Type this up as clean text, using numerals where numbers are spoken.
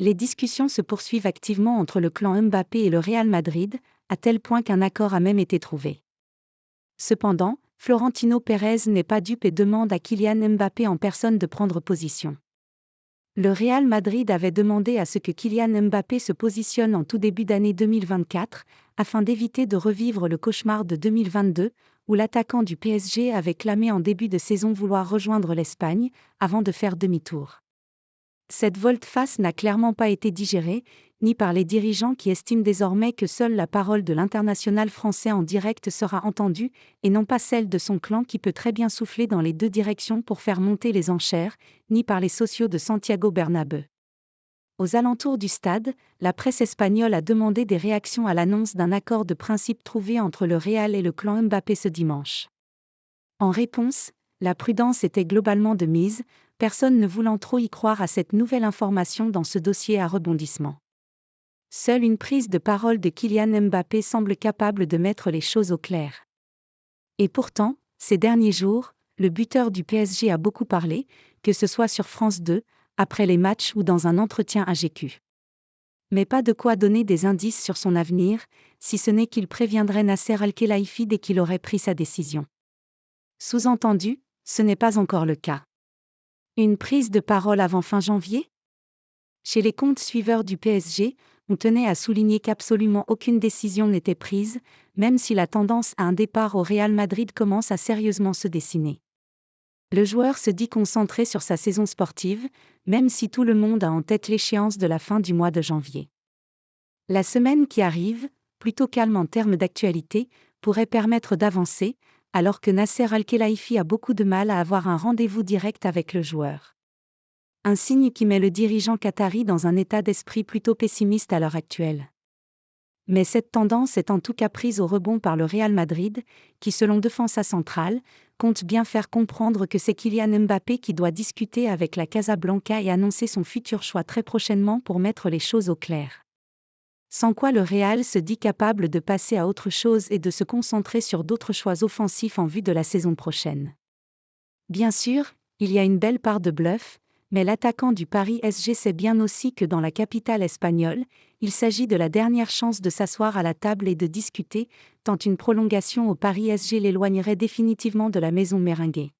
Les discussions se poursuivent activement entre le clan Mbappé et le Real Madrid, à tel point qu'un accord a même été trouvé. Cependant, Florentino Pérez n'est pas dupe et demande à Kylian Mbappé en personne de prendre position. Le Real Madrid avait demandé à ce que Kylian Mbappé se positionne en tout début d'année 2024, afin d'éviter de revivre le cauchemar de 2022, où l'attaquant du PSG avait clamé en début de saison vouloir rejoindre l'Espagne, avant de faire demi-tour. Cette volte-face n'a clairement pas été digérée, ni par les dirigeants qui estiment désormais que seule la parole de l'international français en direct sera entendue, et non pas celle de son clan qui peut très bien souffler dans les deux directions pour faire monter les enchères, ni par les socios de Santiago Bernabéu. Aux alentours du stade, la presse espagnole a demandé des réactions à l'annonce d'un accord de principe trouvé entre le Real et le clan Mbappé ce dimanche. En réponse, la prudence était globalement de mise, personne ne voulant trop y croire à cette nouvelle information dans ce dossier à rebondissement. Seule une prise de parole de Kylian Mbappé semble capable de mettre les choses au clair. Et pourtant, ces derniers jours, le buteur du PSG a beaucoup parlé, que ce soit sur France 2, après les matchs ou dans un entretien à GQ. Mais pas de quoi donner des indices sur son avenir, si ce n'est qu'il préviendrait Nasser Al-Khelaifi dès qu'il aurait pris sa décision. Sous-entendu, ce n'est pas encore le cas. Une prise de parole avant fin janvier ? Chez les comptes suiveurs du PSG, on tenait à souligner qu'absolument aucune décision n'était prise, même si la tendance à un départ au Real Madrid commence à sérieusement se dessiner. Le joueur se dit concentré sur sa saison sportive, même si tout le monde a en tête l'échéance de la fin du mois de janvier. La semaine qui arrive, plutôt calme en termes d'actualité, pourrait permettre d'avancer, alors que Nasser Al-Khelaifi a beaucoup de mal à avoir un rendez-vous direct avec le joueur. Un signe qui met le dirigeant qatari dans un état d'esprit plutôt pessimiste à l'heure actuelle. Mais cette tendance est en tout cas prise au rebond par le Real Madrid, qui selon Defensa Central, compte bien faire comprendre que c'est Kylian Mbappé qui doit discuter avec la Casablanca et annoncer son futur choix très prochainement pour mettre les choses au clair. Sans quoi le Real se dit capable de passer à autre chose et de se concentrer sur d'autres choix offensifs en vue de la saison prochaine. Bien sûr, il y a une belle part de bluff, mais l'attaquant du Paris SG sait bien aussi que dans la capitale espagnole, il s'agit de la dernière chance de s'asseoir à la table et de discuter, tant une prolongation au Paris SG l'éloignerait définitivement de la maison merengue.